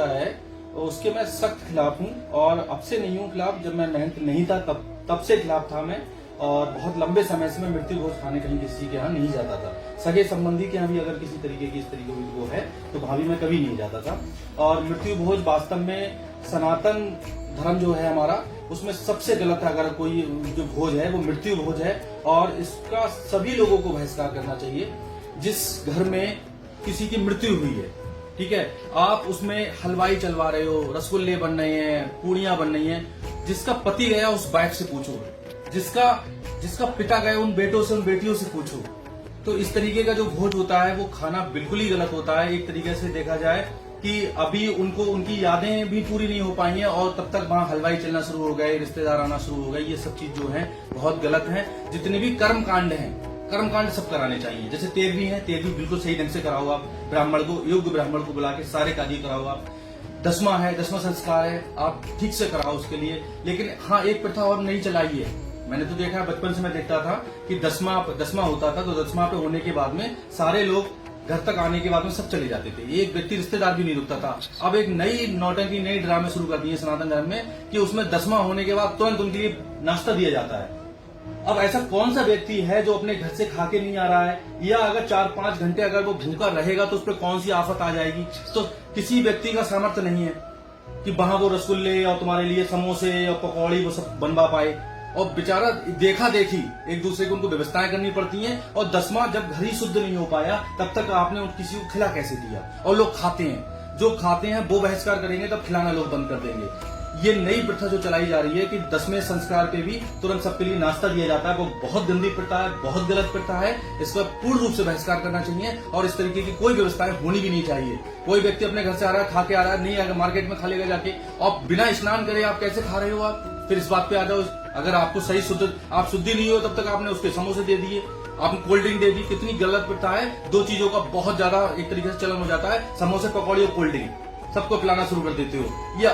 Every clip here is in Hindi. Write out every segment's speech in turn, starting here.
होता है उसके मैं सख्त खिलाफ हूँ, और अब से नहीं हूँ खिलाफ। जब मैं महंत नहीं था तब से खिलाफ था मैं, और बहुत लंबे समय से मैं मृत्यु भोज खाने कहीं किसी के यहाँ नहीं जाता था। सगे संबंधी के यहाँ भी अगर किसी तरीके की इस तरीके की वो है तो वहां भी मैं कभी नहीं जाता था। और मृत्यु भोज वास्तव में सनातन धर्म जो है हमारा, उसमें सबसे गलत है। अगर कोई जो भोज है वो मृत्यु भोज है, और इसका सभी लोगों को बहिष्कार करना चाहिए। जिस घर में किसी की मृत्यु हुई है, ठीक है, आप उसमें हलवाई चलवा रहे हो, रसगुल्ले बन रहे हैं, पूड़ियां बन रही हैं, जिसका पति गया उस वाइफ से पूछो, जिसका पिता गया उन बेटों से, उन बेटियों से पूछो। तो इस तरीके का जो भोज होता है वो खाना बिल्कुल ही गलत होता है। एक तरीके से देखा जाए कि अभी उनको उनकी यादें भी पूरी नहीं हो पाई हैं, और तब तक वहां हलवाई चलना शुरू हो गए, रिश्तेदार आना शुरू हो गए। ये सब चीज जो है बहुत गलत है। जितने भी कर्मकांड हैं, कर्मकांड सब कराने चाहिए। जैसे तेरहवीं है, तेरहवीं बिल्कुल सही ढंग से कराओ आप, ब्राह्मण को, योग्य ब्राह्मण को बुला के सारे कार्य कराओ आप। दसवां है, दसवां संस्कार है, आप ठीक से कराओ उसके लिए। लेकिन हाँ, एक प्रथा और नहीं चलाई है। मैंने तो देखा, बचपन से मैं देखता था कि दसवां होता था, तो दसवां पे होने के बाद में सारे लोग घर तक आने के बाद में सब चले जाते थे, एक व्यक्ति रिश्तेदार भी नहीं रुकता था। अब एक नई नौटंकी, नई ड्रामे शुरू कर दिए सनातन धर्म में कि उसमें दसवां होने के बाद तुरंत उनके लिए नाश्ता दिया जाता है। अब ऐसा कौन सा व्यक्ति है जो अपने घर से खा के नहीं आ रहा है, या अगर 4-5 घंटे अगर वो भूखा रहेगा तो उस पर कौन सी आफत आ जाएगी। तो किसी व्यक्ति का सामर्थ्य नहीं है कि वहां वो रसगुल्ले और तुम्हारे लिए समोसे और पकौड़ी वो सब बनवा पाए। और बेचारा देखा देखी एक दूसरे को उनको व्यवस्थाएं करनी पड़ती हैं। और दसवां जब घर ही शुद्ध नहीं हो पाया तब तक आपने किसी को खिला कैसे दिया। और लोग खाते हैं, जो खाते हैं वो बहिष्कार करेंगे तब खिलाना लोग बंद कर देंगे। ये नई प्रथा जो चलाई जा रही है कि 10वें संस्कार पे भी तुरंत सबके लिए नाश्ता दिया जाता है, वो बहुत गंदी प्रथा है, बहुत गलत प्रथा है। इसका पूर्ण रूप से बहिष्कार करना चाहिए, और इस तरीके की कोई व्यवस्थाएं होनी भी नहीं चाहिए। कोई व्यक्ति अपने घर से आ रहा है, खा के आ रहा है, नहीं अगर मार्केट में खा लेगा जाके, और बिना स्नान करे आप कैसे खा रहे हो आप, फिर इस बात पे आ जाओ। अगर आपको सही शुद्ध, आप शुद्धि नहीं हो तब तक आपने उसके समोसे दे दिए, आपने कोल्ड ड्रिंक दे दी। कितनी गलत प्रथा है। दो चीजों का बहुत ज्यादा एक तरीके से चलन हो जाता है, समोसे, पकौड़ी और कोल्ड ड्रिंक, सबको पिलाना शुरू कर देते हो। ये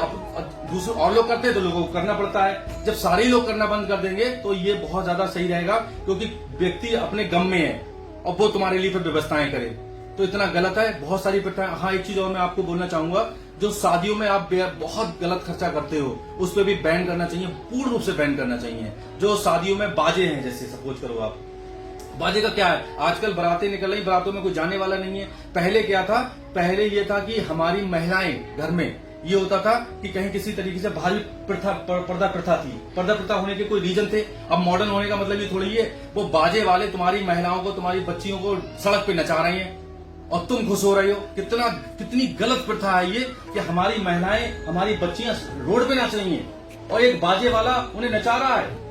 दूसरे और लोग करते हैं तो लोगों को करना पड़ता है। जब सारे लोग करना बंद कर देंगे तो ये बहुत ज्यादा सही रहेगा, क्योंकि व्यक्ति अपने गम में है और वो तुम्हारे लिए फिर व्यवस्थाएं करे, तो इतना गलत है। बहुत सारी प्रथाएं। हाँ, एक चीज और मैं आपको बोलना चाहूंगा, जो शादियों में आप बहुत गलत खर्चा करते हो उस पर भी बैन करना चाहिए, पूर्ण रूप से बैन करना चाहिए। जो शादियों में बाजे हैं, जैसे सपोज करो आप, बाजे का क्या है, आजकल बारातें निकल रही, बारातों में कोई जाने वाला नहीं है। पहले क्या था, पहले ये था कि हमारी महिलाएं घर में, ये होता था कि कहीं किसी तरीके से भारी पर्दा प्रथा थी, पर्दा प्रथा होने के कोई रीजन थे। अब मॉडर्न होने का मतलब ये थोड़ी है वो बाजे वाले तुम्हारी महिलाओं को, तुम्हारी बच्चियों को सड़क पे नचा रहे हैं और तुम खुश हो रहे हो। कितनी गलत प्रथा है ये कि हमारी महिलाएं, हमारी बच्चियां रोड पे नाच रही हैं और एक बाजे वाला उन्हें नचा रहा है।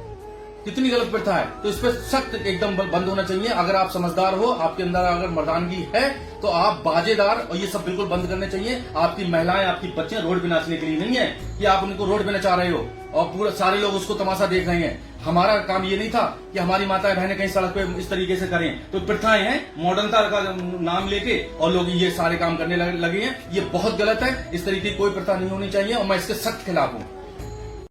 कितनी गलत प्रथा है। तो इस पर सख्त एकदम बंद होना चाहिए। अगर आप समझदार हो, आपके अंदर अगर मर्दानगी है, तो आप बाजेदार और ये सब बिल्कुल बंद करने चाहिए। आपकी महिलाएं, आपकी बच्चियां रोड पे नाचने के लिए नहीं है कि आप उनको रोड पे नचा रहे हो और पूरा सारे लोग उसको तमाशा देख रहे हैं। हमारा काम ये नहीं था कि हमारी माताएं बहनें कहीं सड़क पे इस तरीके से करें। तो प्रथाएं हैं, मॉडर्नता का नाम लेके और लोग ये सारे काम करने लगे हैं। ये बहुत गलत है। इस तरीके की कोई प्रथा नहीं होनी चाहिए और मैं इसके सख्त खिलाफ हूँ।